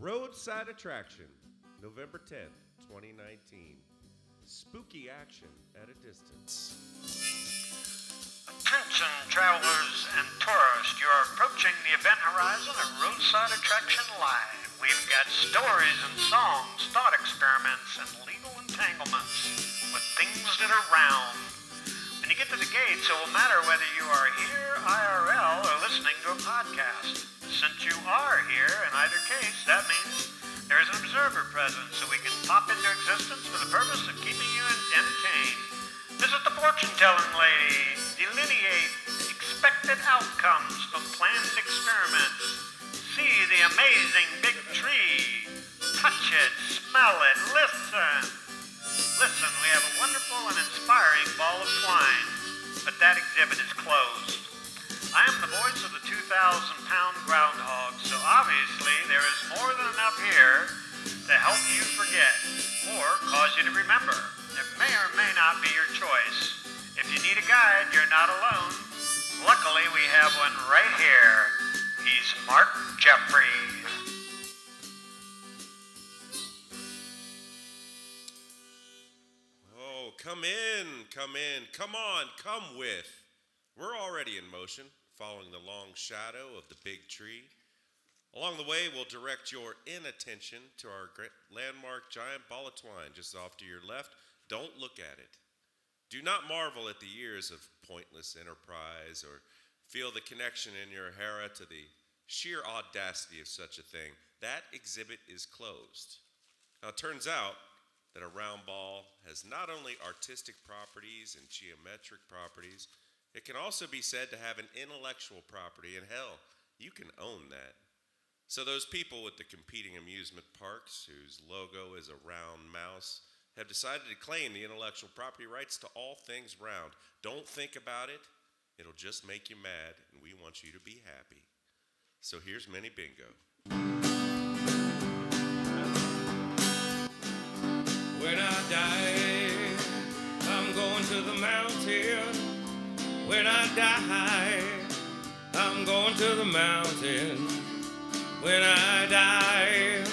Roadside Attraction, November 10th, 2019. Spooky action at a distance. Attention travelers and tourists, you are approaching the event horizon of Roadside Attraction Live. We've got stories and songs, thought experiments, and legal entanglements with things that are round. When you get to the gates, it will matter whether you are here, IRL, or listening to a podcast. Since you are here, in either case, that means there is an observer present, so we can pop into existence for the purpose of keeping you entertained. Visit the fortune-telling lady, delineate expected outcomes from planned experiments, see the amazing big tree, touch it, smell it, listen. Listen, we have a wonderful and inspiring ball of twine, but that exhibit is closed. I am the voice of the 2,000-pound groundhog, so obviously there is more than enough here to help you forget or cause you to remember. It may or may not be your choice. If you need a guide, you're not alone. Luckily, we have one right here. He's Mark Jeffrey. Oh, come in, come on, come with. We're already in motion, following the long shadow of the big tree. Along the way, we'll direct your inattention to our landmark giant ball of twine just off to your left. Don't look at it. Do not marvel at the years of pointless enterprise or feel the connection in your Hera to the sheer audacity of such a thing. That exhibit is closed. Now, it turns out that a round ball has not only artistic properties and geometric properties, it can also be said to have an intellectual property, and hell, you can own that. So those people with the competing amusement parks, whose logo is a round mouse, have decided to claim the intellectual property rights to all things round. Don't think about it. It'll just make you mad, and we want you to be happy. So here's Mini Bingo. When I die, I'm going to the mountain. When I die, I'm going to the mountain. When I die,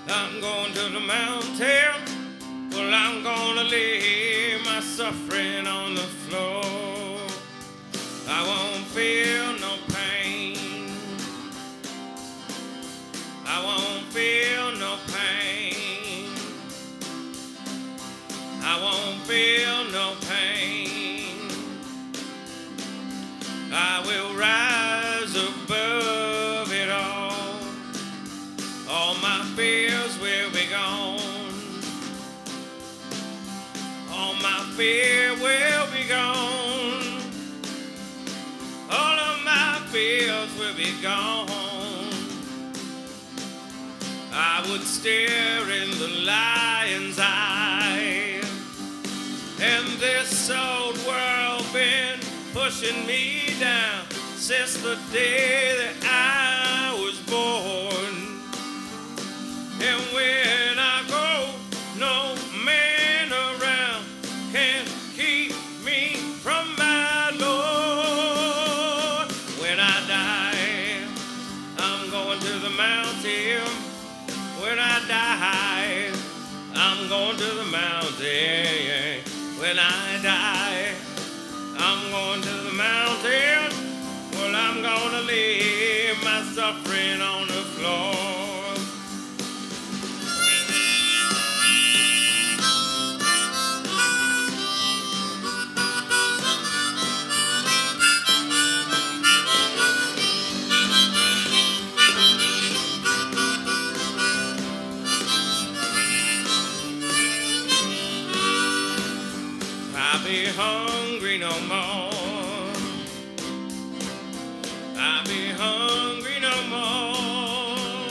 I'm going to the mountain. Well, I'm gonna leave my suffering on the floor. I won't feel no pain. I won't feel no pain. I won't feel no pain. I will rise above it all. All my fears will be gone. All my fear will be gone. All of my fears will be gone. I would stare in the lion's eye, and this old world been pushing me down since the day that I was born. And when I go, no man around can keep me from my Lord. When I die, I'm going to the mountain. When I die, I'm going to the mountain. When I die, I'm going to the mountain. Well, I'm gonna leave my suffering on the floor. I'll be hungry no more. I'll be hungry no more.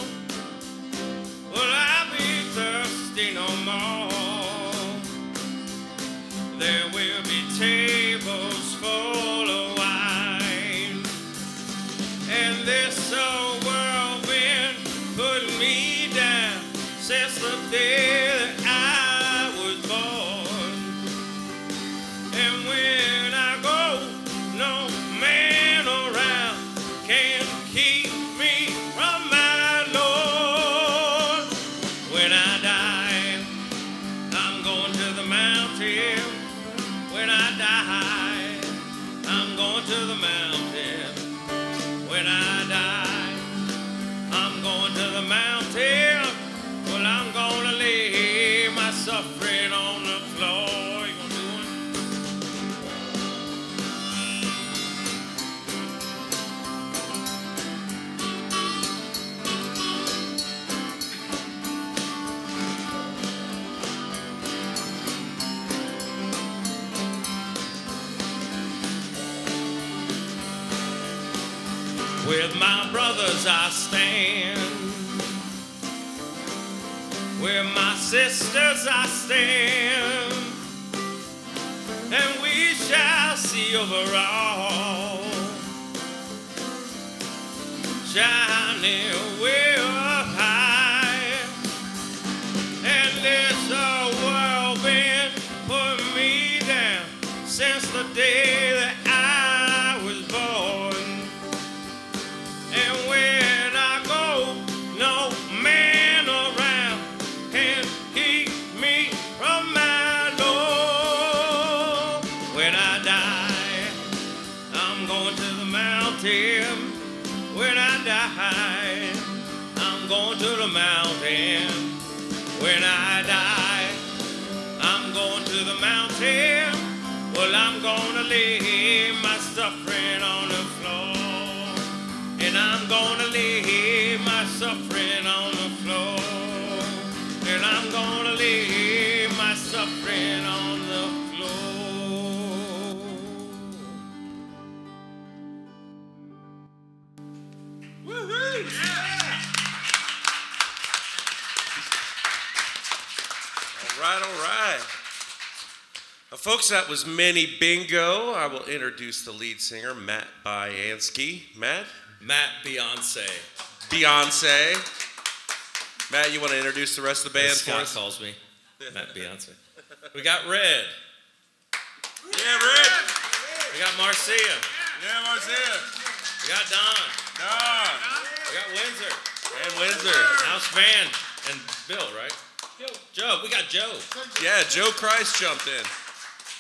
to the mountain. When I die, I'm going to the mountain. Well, I'm gonna lay my suffering on the floor. You gonna do it? With my brothers I stand, with my sisters I stand, and we shall see over all, shining way up high. And this world been putting me down since the day that I was born. And when I go, no man around can keep me from my Lord. When I die, I'm going to the mountain. When I die, I'm going to the mountain. When I die, I'm going to the mountain. Well, I'm gonna lay my suffering on the floor. And I'm gonna lay my suffering on the floor. And I'm gonna lay my suffering on the floor. Woo-hoo! Yeah! All right. Now, folks, that was Mini Bingo. I will introduce the lead singer, Matt Byansky. Matt? Matt Beyonce. Beyonce. Matt, you want to introduce the rest of the band for Scott us? calls me Matt Beyonce. We got Red. Yeah, Red. We got Marcia. Yeah, Marcia. We got Don. Don. We got Windsor. And Windsor. House band. And Bill, right? Joe. We got Joe. Yeah, Joe Christ jumped in.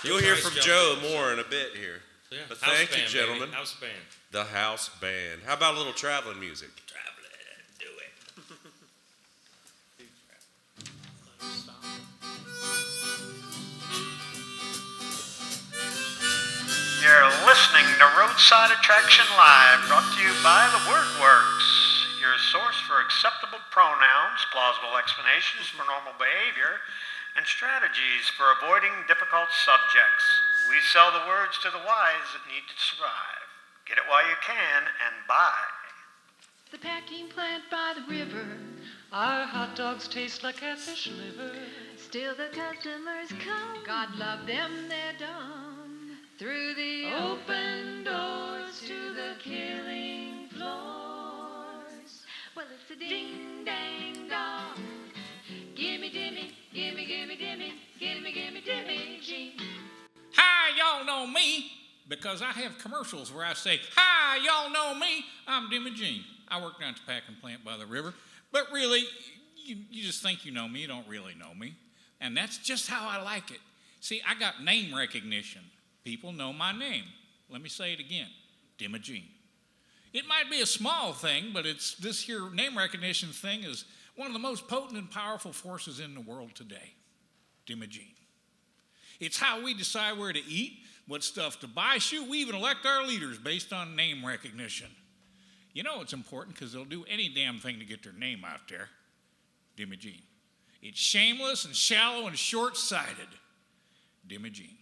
You'll hear Christ from jumped Joe in. more in a bit here. Yeah. But House thank you, band, gentlemen. Baby. House band. The house band. How about a little traveling music? Traveling. Do it. You're listening to Roadside Attraction Live, brought to you by the WordWorks, your source for acceptable pronouns, plausible explanations for normal behavior, and strategies for avoiding difficult subjects. We sell the words to the wise that need to survive. Get it while you can and buy. The packing plant by the river. Our hot dogs taste like catfish liver. Still the customers come. God love them, they're dumb. Through the open doors to the killing floors. Well, it's a ding dang dong. Gimme dimmy, gimme dimmy, gimme dimmy Jean. Hi, y'all know me, because I have commercials where I say, hi, y'all know me, I'm Dimmy Jean. I work down at the packing plant by the river, but really, you just think you know me, you don't really know me, and that's just how I like it. See, I got name recognition. People know my name. Let me say it again, Dimmy Jean. It might be a small thing, but it's this here name recognition thing is one of the most potent and powerful forces in the world today, Dimmy Jean. It's how we decide where to eat, what stuff to buy. Shoot, we even elect our leaders based on name recognition. You know it's important because they'll do any damn thing to get their name out there. Dimmy Jean. It's shameless and shallow and short-sighted. Dimmy Jean.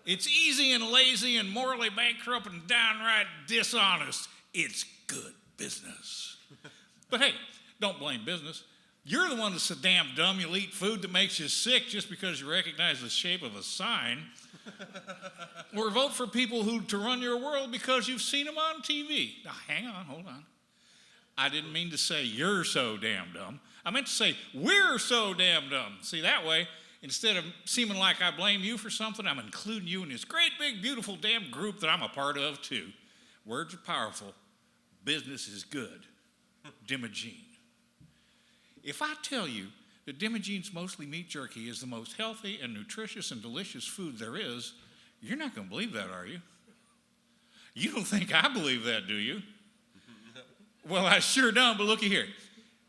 It's easy and lazy and morally bankrupt and downright dishonest. It's good business. But hey, don't blame business. You're the one that's so damn dumb you'll eat food that makes you sick just because you recognize the shape of a sign. Or vote for people who to run your world because you've seen them on TV. Now, hang on, hold on. I didn't mean to say you're so damn dumb. I meant to say we're so damn dumb. See, that way, instead of seeming like I blame you for something, I'm including you in this great, big, beautiful damn group that I'm a part of, too. Words are powerful. Business is good. Dimmy Jean. If I tell you that Dimmy Jean's mostly meat jerky is the most healthy and nutritious and delicious food there is, you're not going to believe that, are you? You don't think I believe that, do you? Well, I sure don't, but looky here.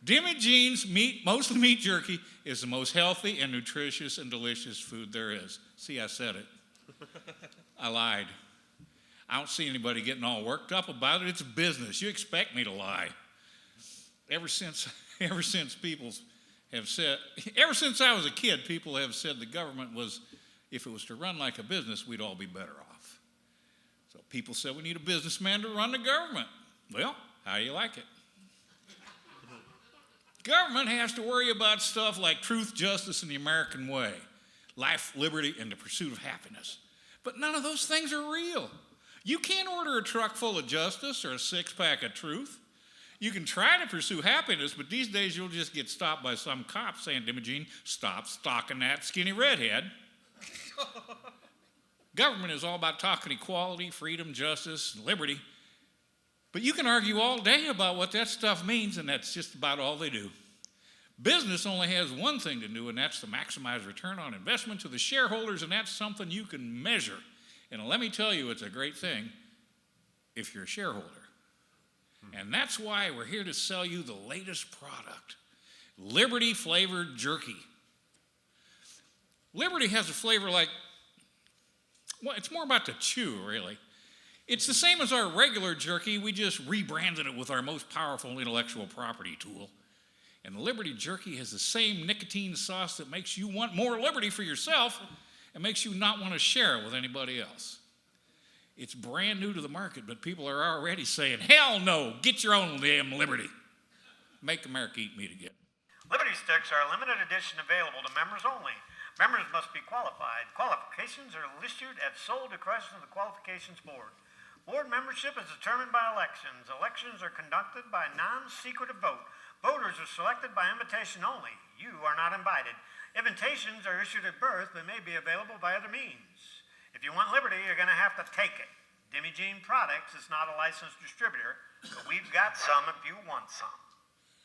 Dimmy Jean's mostly meat jerky, is the most healthy and nutritious and delicious food there is. See, I said it. I lied. I don't see anybody getting all worked up about it. It's business. You expect me to lie. Ever since people have said, ever since I was a kid, people have said the government was, if it was to run like a business, we'd all be better off. So people said we need a businessman to run the government. Well, how do you like it? Government has to worry about stuff like truth, justice, and the American way, life, liberty, and the pursuit of happiness. But none of those things are real. You can't order a truck full of justice or a six-pack of truth. You can try to pursue happiness, but these days you'll just get stopped by some cop saying, Dimogene, stop stalking that skinny redhead. Government is all about talking equality, freedom, justice, and liberty. But you can argue all day about what that stuff means, and that's just about all they do. Business only has one thing to do, and that's to maximize return on investment to the shareholders, and that's something you can measure. And let me tell you, it's a great thing if you're a shareholder. And that's why we're here to sell you the latest product, Liberty flavored jerky. Liberty has a flavor like, well, it's more about the chew, really. It's the same as our regular jerky, we just rebranded it with our most powerful intellectual property tool. And the Liberty jerky has the same nicotine sauce that makes you want more liberty for yourself and makes you not want to share it with anybody else. It's brand new to the market, but people are already saying, hell no, get your own damn liberty. Make America eat meat again. Liberty Sticks are a limited edition available to members only. Members must be qualified. Qualifications are issued at sole discretion of the Qualifications Board. Board membership is determined by elections. Elections are conducted by non-secretive vote. Voters are selected by invitation only. You are not invited. Invitations are issued at birth but may be available by other means. If you want liberty, you're going to have to take it. Dimogene Products is not a licensed distributor, but we've got some if you want some.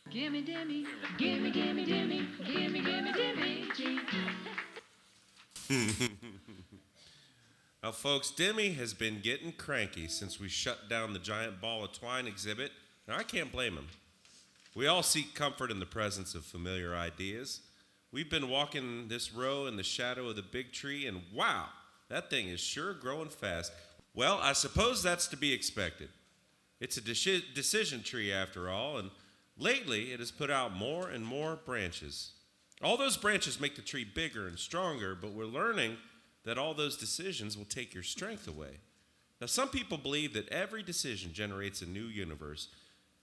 Gimme, Dimmy, gimme, gimme, Dimmy, gimme, gimme, Dimmy, Jean. Now, folks, Demi has been getting cranky since we shut down the giant ball of twine exhibit, and I can't blame him. We all seek comfort in the presence of familiar ideas. We've been walking this row in the shadow of the big tree, and wow, that thing is sure growing fast. Well, I suppose that's to be expected. It's a decision tree after all, and lately it has put out more and more branches. All those branches make the tree bigger and stronger, but we're learning that all those decisions will take your strength away. Now, some people believe that every decision generates a new universe.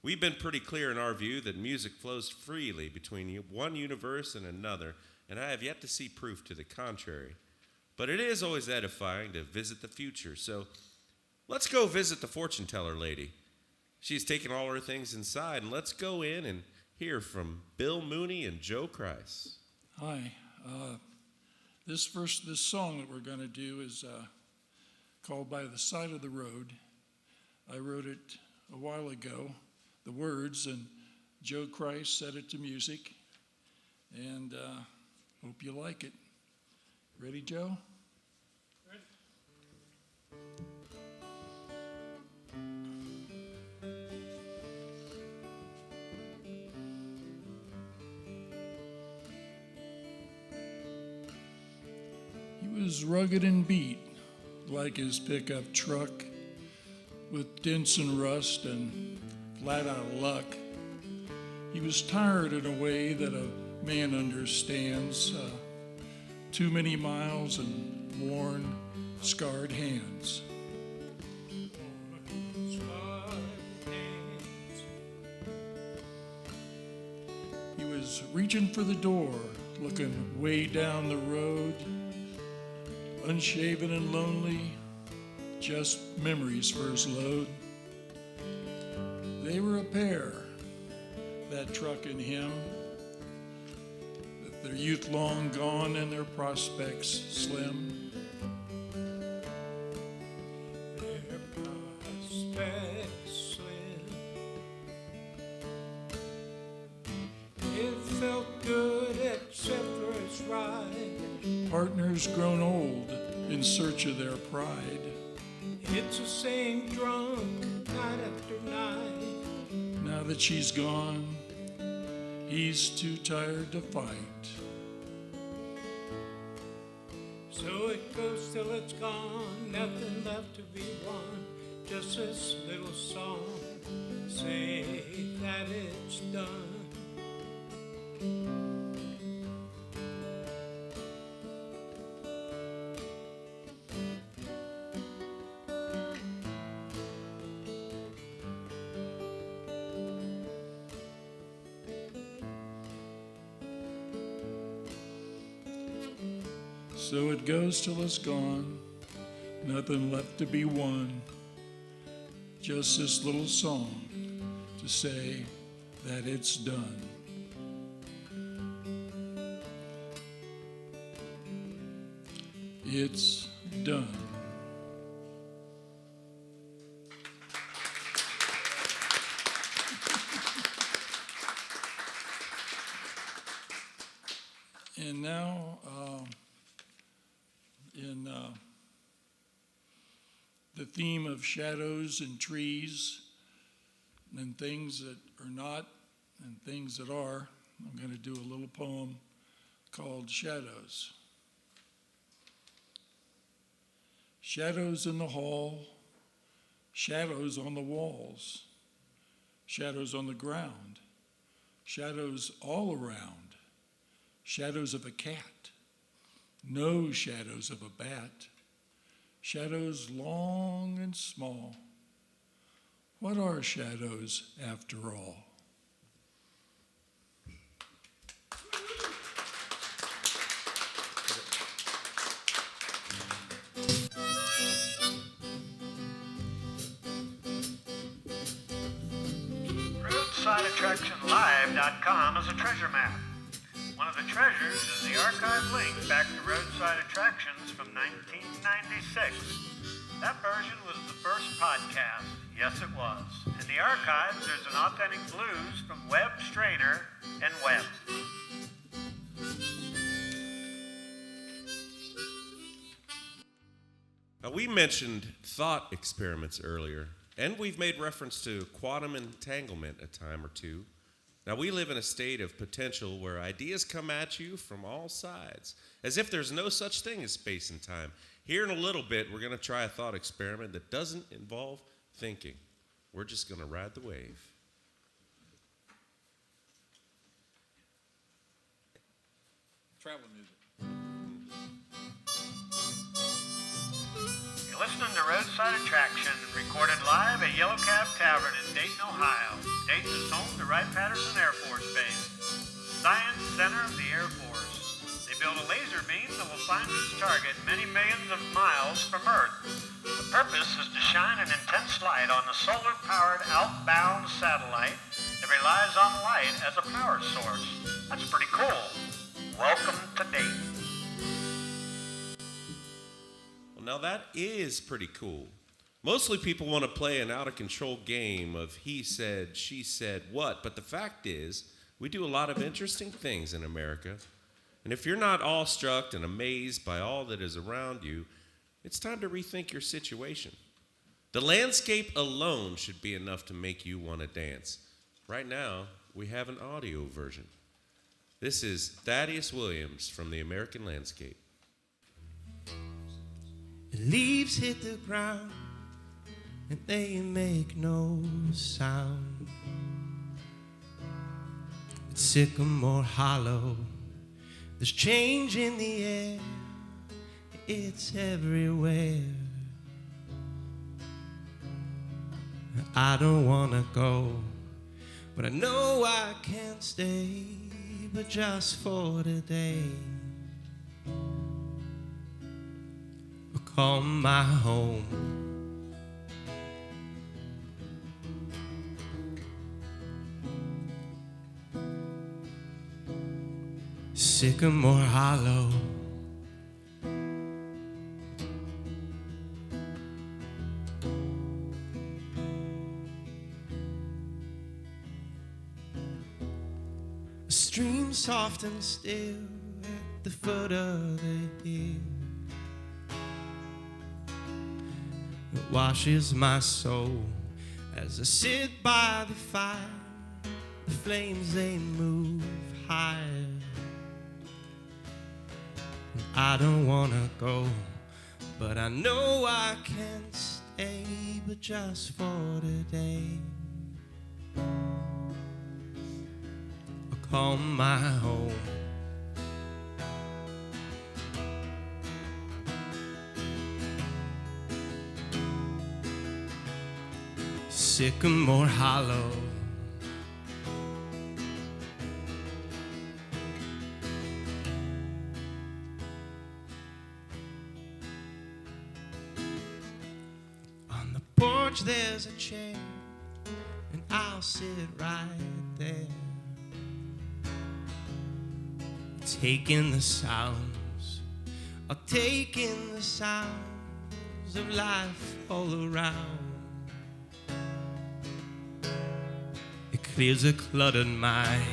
We've been pretty clear in our view that music flows freely between one universe and another, and I have yet to see proof to the contrary. But it is always edifying to visit the future, so let's go visit the fortune teller lady. She's taken all her things inside, and let's go in and hear from Bill Mooney and Joe Christ. Hi. This song that we're going to do is called By the Side of the Road. I wrote it a while ago, the words, and Joe Christ set it to music, and hope you like it. Ready, Joe? Ready. He was rugged and beat, like his pickup truck, with dents and rust and flat out of luck. He was tired in a way that a man understands. Too many miles and worn, scarred hands. He was reaching for the door, looking way down the road, unshaven and lonely, just memories for his load. They were a pair, that truck and him, with their youth long gone and their prospects slim. Their prospects slim. It felt good except for its ride. Partners grown old in search of their pride. It's the same drunk night after night. Now that she's gone, he's too tired to fight. So it goes till it's gone, nothing left to be won. Just this little song, say that it's done. So it goes till it's gone, nothing left to be won. Just this little song to say that it's done. It's done. And now, in the theme of shadows and trees and things that are not and things that are, I'm going to do a little poem called Shadows. Shadows in the hall, shadows on the walls, shadows on the ground, shadows all around, shadows of a cat, no shadows of a bat, shadows long and small. What are shadows after all? RoadsideAttractionLive.com is a treasure map. One of the treasures is the archive link back to Roadside Attractions from 1996. That version was the first podcast. Yes, it was. In the archives, there's an authentic blues from Webb, Strainer, and Webb. Now, we mentioned thought experiments earlier, and we've made reference to quantum entanglement a time or two. Now, we live in a state of potential where ideas come at you from all sides, as if there's no such thing as space and time. Here in a little bit, we're going to try a thought experiment that doesn't involve thinking. We're just going to ride the wave. Travel music. You're listening to Roadside Attraction, recorded live at Yellow Cab Tavern in Dayton, Ohio. Dayton is home to Wright-Patterson Air Force Base, Science Center of the Air Force. They build a laser beam that will find its target many millions of miles from Earth. The purpose is to shine an intense light on the solar-powered outbound satellite that relies on light as a power source. That's pretty cool. Welcome to Dayton. Well, now that is pretty cool. Mostly people want to play an out-of-control game of he said, she said, what, but the fact is, we do a lot of interesting things in America. And if you're not awestruck and amazed by all that is around you, it's time to rethink your situation. The landscape alone should be enough to make you want to dance. Right now, we have an audio version. This is Thaddeus Williams from the American Landscape. Leaves hit the ground and they make no sound. It's sycamore hollow. There's change in the air. It's everywhere. I don't wanna go, but I know I can't stay, but just for today. Call my home. Sycamore Hollow. A stream soft and still at the foot of the hill. that washes my soul. As I sit by the fire, the flames they move higher. I don't wanna go, but I know I can't stay, but just for today. I'll call my home. Sycamore Hollow. On the porch there's a chair, and I'll sit right there, taking the sounds, I'll take in the sounds of life all around. It clears a cluttered mind.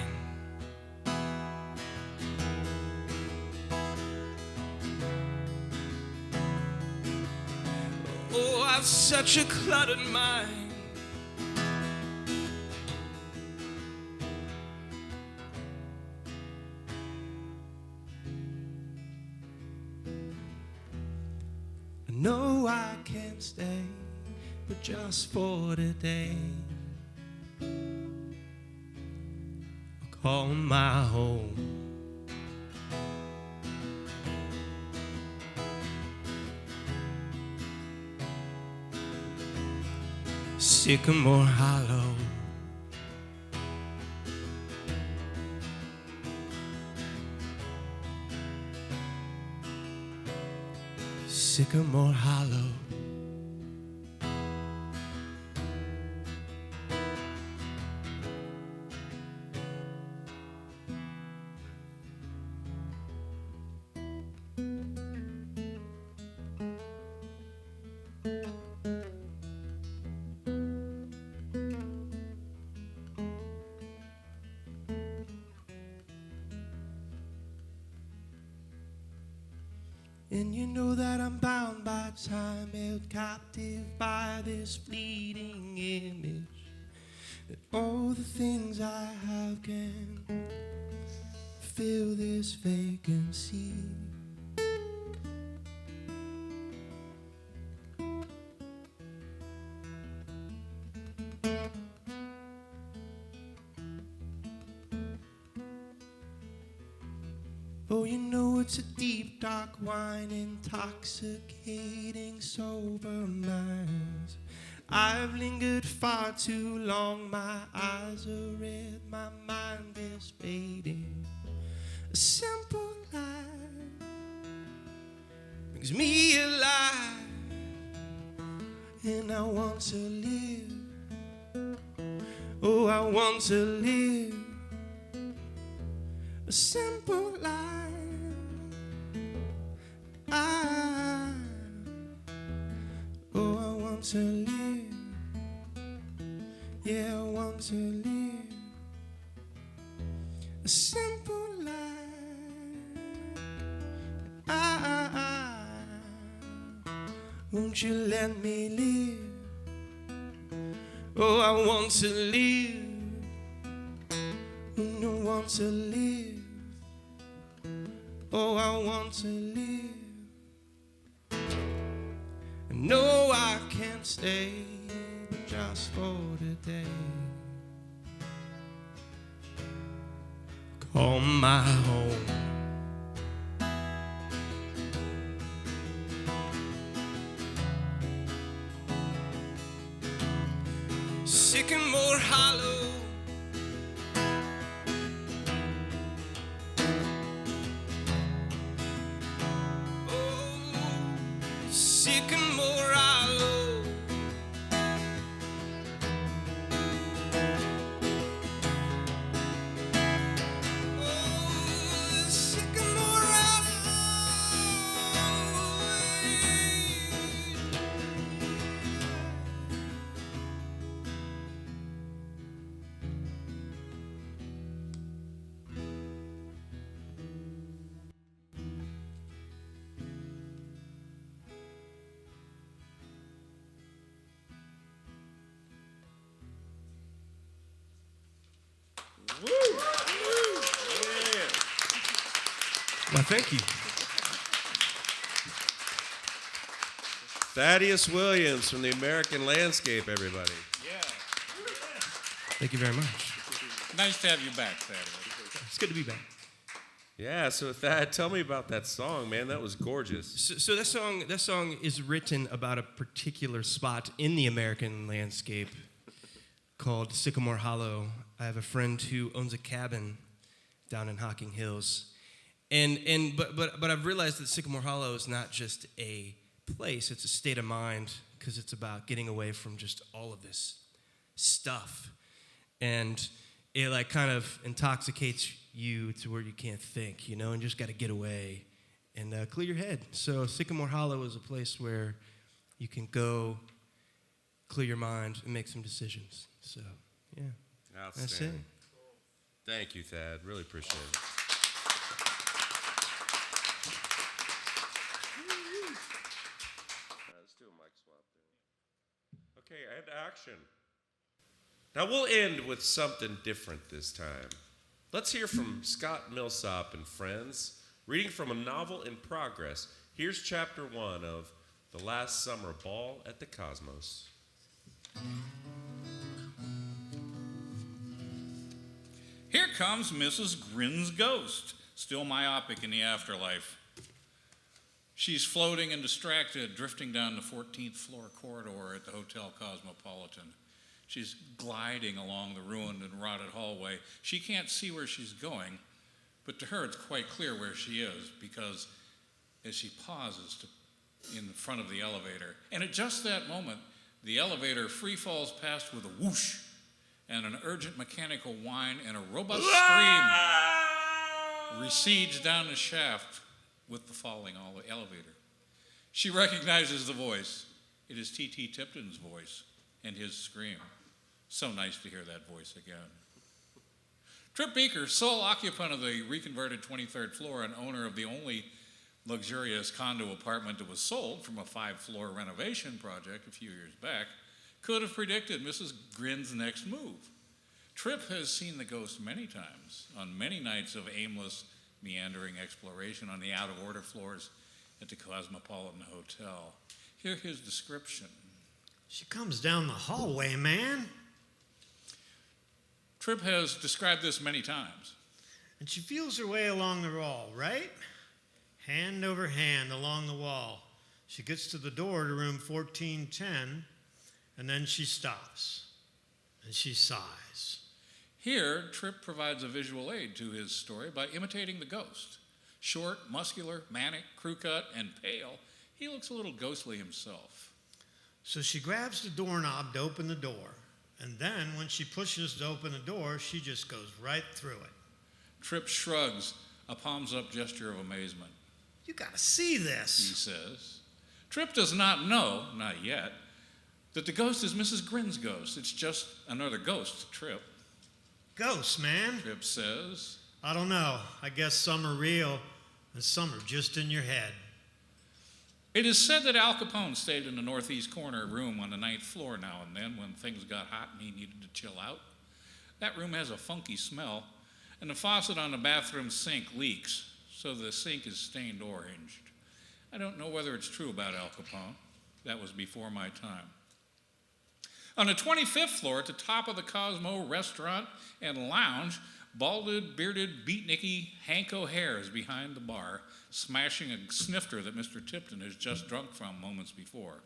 Oh, I've such a cluttered mind. I know I can't stay, but just for today, I'll call my home. Sycamore Hollow. Sycamore Hollow. And you know that I'm bound by time, held captive by this fleeting image, that all the things I have can fill this vacancy. Oh, you know it's a deep, dark wine, intoxicating sober minds. I've lingered far too long, my eyes are red, my mind is fading. A simple life brings me alive, and I want to live. Oh, I want to live a simple life. Oh, I want to live. Yeah, I want to live a simple life. Won't you let me live? Oh, I want to live. I want to live. Oh, I want to live. No, I can't stay, but just for today, call my home. Sycamore Hollow. Sycamore Hollow. Oh, Sycamore Hollow. Well, thank you. Thaddeus Williams from the American Landscape, everybody. Yeah. Thank you very much. Nice to have you back, Thaddeus. It's good to be back. Yeah, so Thad, tell me about that song, man. That was gorgeous. So that song is written about a particular spot in the American landscape called Sycamore Hollow. I have a friend who owns a cabin down in Hocking Hills, but I've realized that Sycamore Hollow is not just a place; it's a state of mind, because it's about getting away from just all of this stuff, and it like kind of intoxicates you to where you can't think, and just got to get away and clear your head. So Sycamore Hollow is a place where you can go, clear your mind, and make some decisions. So, yeah, that's it. Thank you, Thad. Really appreciate it. Let's do a mic swap there. Okay, and action. Now we'll end with something different this time. Let's hear from Scott Millsop and friends, reading from a novel in progress. Here's chapter 1 of The Last Summer Ball at the Cosmos. Here comes Mrs. Grin's ghost, still myopic in the afterlife. She's floating and distracted, drifting down the 14th floor corridor at the Hotel Cosmopolitan. She's gliding along the ruined and rotted hallway. She can't see where she's going, but to her it's quite clear where she is, because as she pauses in front of the elevator, and at just that moment, the elevator free falls past with a whoosh, and an urgent mechanical whine and a robust scream recedes down the shaft with the falling elevator. She recognizes the voice. It is T.T. Tipton's voice and his scream. So nice to hear that voice again. Trip Beaker, sole occupant of the reconverted 23rd floor and owner of the only luxurious condo apartment that was sold from a 5-floor renovation project a few years back, could have predicted Mrs. Grin's next move. Trip has seen the ghost many times, on many nights of aimless, meandering exploration on the out-of-order floors at the Cosmopolitan Hotel. Hear his description. She comes down the hallway, man. Tripp has described this many times. And she feels her way along the wall, right? Hand over hand along the wall. She gets to the door to room 1410, and then she stops. And she sighs. Here, Tripp provides a visual aid to his story by imitating the ghost. Short, muscular, manic, crew-cut, and pale, he looks a little ghostly himself. So she grabs the doorknob to open the door. And then, when she pushes to open the door, she just goes right through it. Tripp shrugs, a palms-up gesture of amazement. You gotta see this, he says. Tripp does not know, not yet, that the ghost is Mrs. Grin's ghost. It's just another ghost to Tripp. Ghosts, man. Tripp says. I don't know. I guess some are real and some are just in your head. It is said that Al Capone stayed in the northeast corner room on the 9th floor now and then when things got hot and he needed to chill out. That room has a funky smell, and the faucet on the bathroom sink leaks, so the sink is stained oranged. I don't know whether it's true about Al Capone. That was before my time. On the 25th floor, at the top of the Cosmo restaurant and lounge, balded, bearded, beatniky Hank O'Hare is behind the bar, smashing a snifter that Mr. Tipton has just drunk from moments before.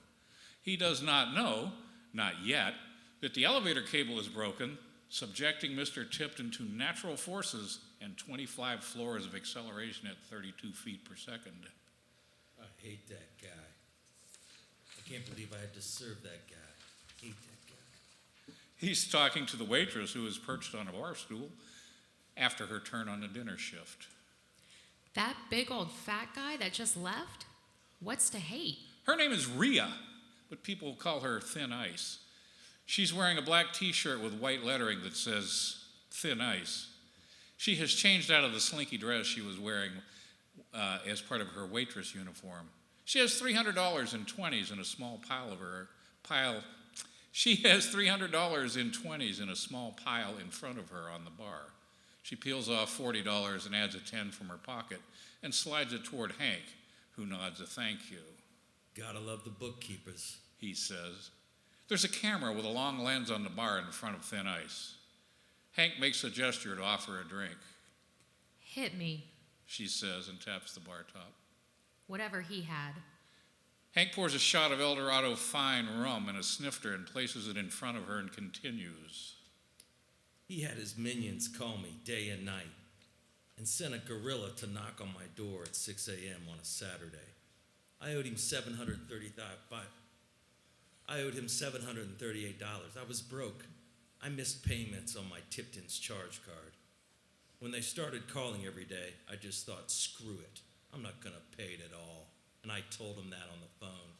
He does not know, not yet, that the elevator cable is broken, subjecting Mr. Tipton to natural forces and 25 floors of acceleration at 32 feet per second. I hate that guy. I can't believe I had to serve that guy. I hate that guy. He's talking to the waitress who is perched on a bar stool after her turn on the dinner shift. That big old fat guy that just left? What's to hate? Her name is Rhea, but people call her Thin Ice. She's wearing a black t-shirt with white lettering that says Thin Ice. She has changed out of the slinky dress she was wearing as part of her waitress uniform. She has $300 in 20s in a small She has $300 in 20s in a small pile in front of her on the bar. She peels off $40 and adds a 10 from her pocket and slides it toward Hank, who nods a thank you. Gotta love the bookkeepers, he says. There's a camera with a long lens on the bar in front of Thin Ice. Hank makes a gesture to offer a drink. Hit me. She says and taps the bar top. Whatever he had. Hank pours a shot of El Dorado fine rum in a snifter and places it in front of her and continues. He had his minions call me day and night and sent a gorilla to knock on my door at 6 a.m. on a Saturday. I owed him $738. I was broke. I missed payments on my Tipton's charge card. When they started calling every day, I just thought, screw it. I'm not going to pay it at all. And I told him that on the phone.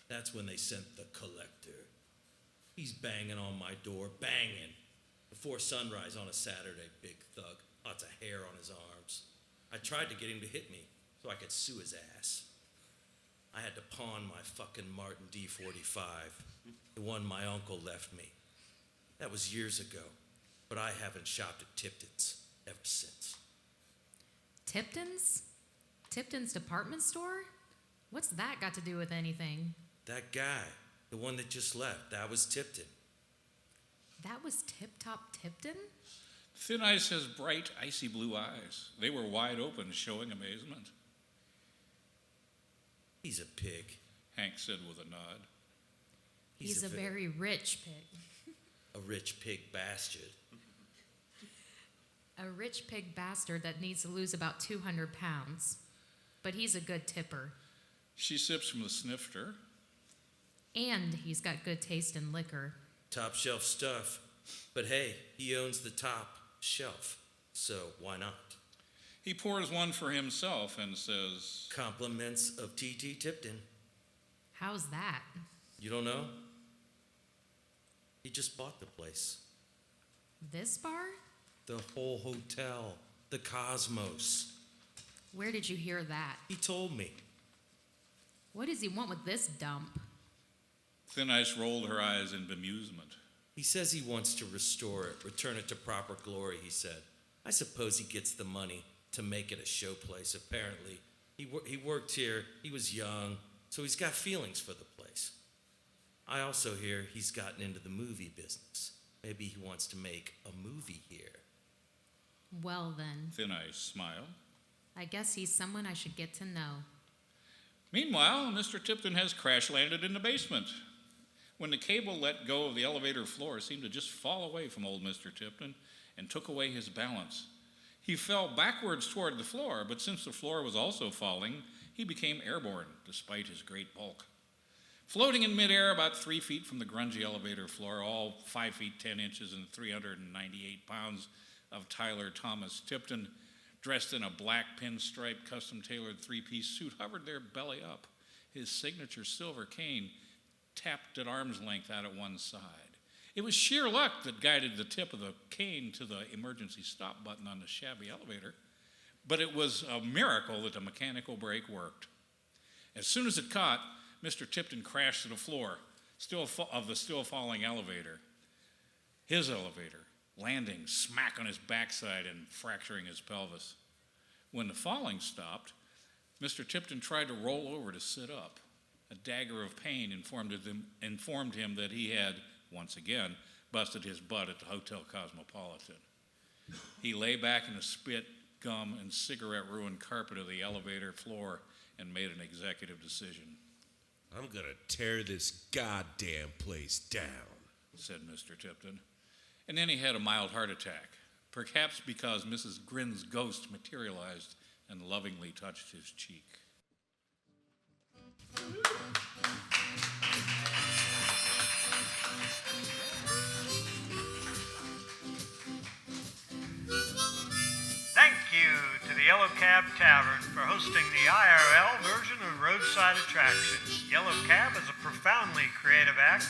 That's when they sent the collector. He's banging on my door, banging. Before sunrise on a Saturday, big thug. Lots of hair on his arms. I tried to get him to hit me so I could sue his ass. I had to pawn my fucking Martin D45, the one my uncle left me. That was years ago, but I haven't shopped at Tipton's ever since. Tipton's? Tipton's department store? What's that got to do with anything? That guy, the one that just left, that was Tipton. That was Tip Top Tipton? Thin Ice has bright, icy blue eyes. They were wide open, showing amazement. He's a pig, Hank said with a nod. He's a very rich pig. A rich pig bastard. A rich pig bastard that needs to lose about 200 pounds. But he's a good tipper. She sips from the snifter. And he's got good taste in liquor. Top shelf stuff. But hey, he owns the top shelf, so why not? He pours one for himself and says, Compliments of T.T. Tipton. How's that? You don't know? He just bought the place. This bar? The whole hotel. The Cosmos. Where did you hear that? He told me. What does he want with this dump? Thin Ice rolled her eyes in bemusement. He says he wants to restore it, return it to proper glory, he said. I suppose he gets the money to make it a showplace, apparently. He worked here, he was young, so he's got feelings for the place. I also hear he's gotten into the movie business. Maybe he wants to make a movie here. Well then. Thin Ice smiled. I guess he's someone I should get to know. Meanwhile, Mr. Tipton has crash-landed in the basement. When the cable let go of the elevator floor, it seemed to just fall away from old Mr. Tipton and took away his balance. He fell backwards toward the floor, but since the floor was also falling, he became airborne, despite his great bulk. Floating in midair about 3 feet from the grungy elevator floor, all 5 feet 10 inches and 398 pounds of Tyler Thomas Tipton, dressed in a black pinstripe custom-tailored three-piece suit, hovered there belly up. His signature silver cane tapped at arm's length out at one side. It was sheer luck that guided the tip of the cane to the emergency stop button on the shabby elevator, but it was a miracle that the mechanical brake worked. As soon as it caught, Mr. Tipton crashed to the floor of the still falling elevator. His elevator, landing smack on his backside and fracturing his pelvis. When the falling stopped, Mr. Tipton tried to roll over to sit up. A dagger of pain informed him that he had, once again, busted his butt at the Hotel Cosmopolitan. He lay back in the spit, gum, and cigarette-ruined carpet of the elevator floor and made an executive decision. I'm gonna tear this goddamn place down, said Mr. Tipton. And then he had a mild heart attack, perhaps because Mrs. Grin's ghost materialized and lovingly touched his cheek. Thank you to the Yellow Cab Tavern for hosting the IRL version of Roadside Attractions. Yellow Cab is a profoundly creative act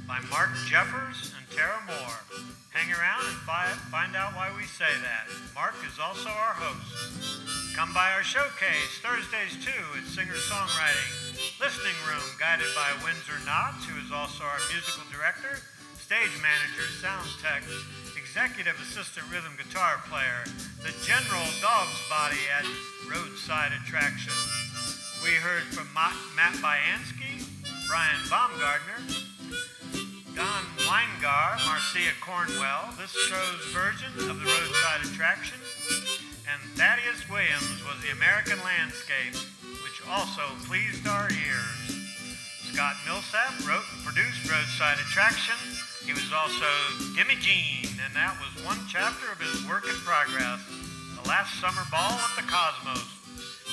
by Mark Jeffers and Tara Moore. Hang around and find out why we say that. Mark is also our host. Come by our showcase Thursdays too at Singer-Songwriting Listening Room, guided by Windsor Knotts, who is also our musical director, stage manager, sound tech, executive assistant rhythm guitar player, the general dog's body at Roadside Attraction. We heard from Matt Byansky, Brian Baumgartner, Don Weingar, Marcia Cornwell, this show's version of the Roadside Attraction, and Thaddeus Williams was the American Landscape, which also pleased our ears. Scott Millsap wrote and produced Roadside Attraction. He was also Dimmy Jean, and that was one chapter of his work in progress, The Last Summer Ball at the Cosmos.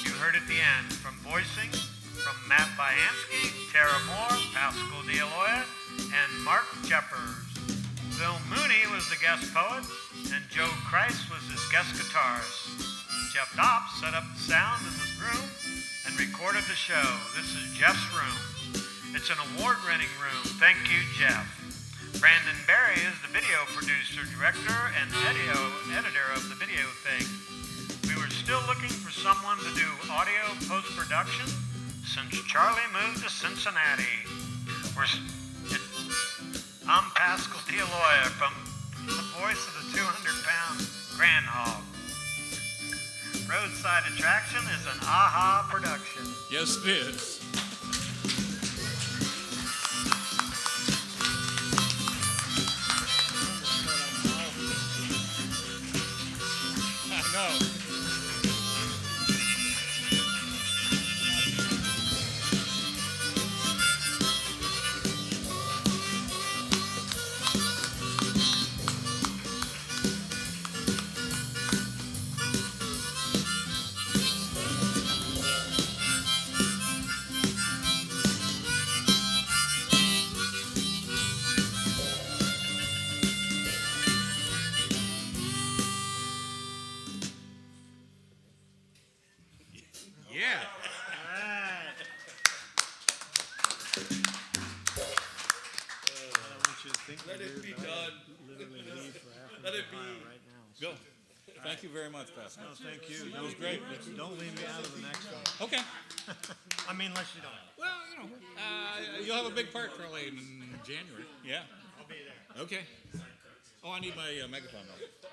You heard at the end from voicing from Matt Byansky, Tara Moore, Pascal D'Aloia, and Mark Jeffers. Bill Mooney was the guest poet, and Joe Christ was his guest guitarist. Jeff Dopp set up the sound in this room and recorded the show. This is Jeff's room. It's an award-winning room. Thank you, Jeff. Brandon Barry is the video producer, director, and editor of the video thing. We were still looking for someone to do audio post-production since Charlie moved to Cincinnati. I'm Pascal D'Aloia from the voice of the 200-pound Grand Hog. Roadside Attraction is an AHA production. Yes, it is. I know. Yeah. Let it be done. Let it be. Go. Thank you very much, Pascal. No, thank you. That was great. Don't leave me out of the next one. Okay. I mean, unless you don't. Well, you'll have a big part probably in January. Yeah. I'll be there. Okay. Oh, I need my megaphone though.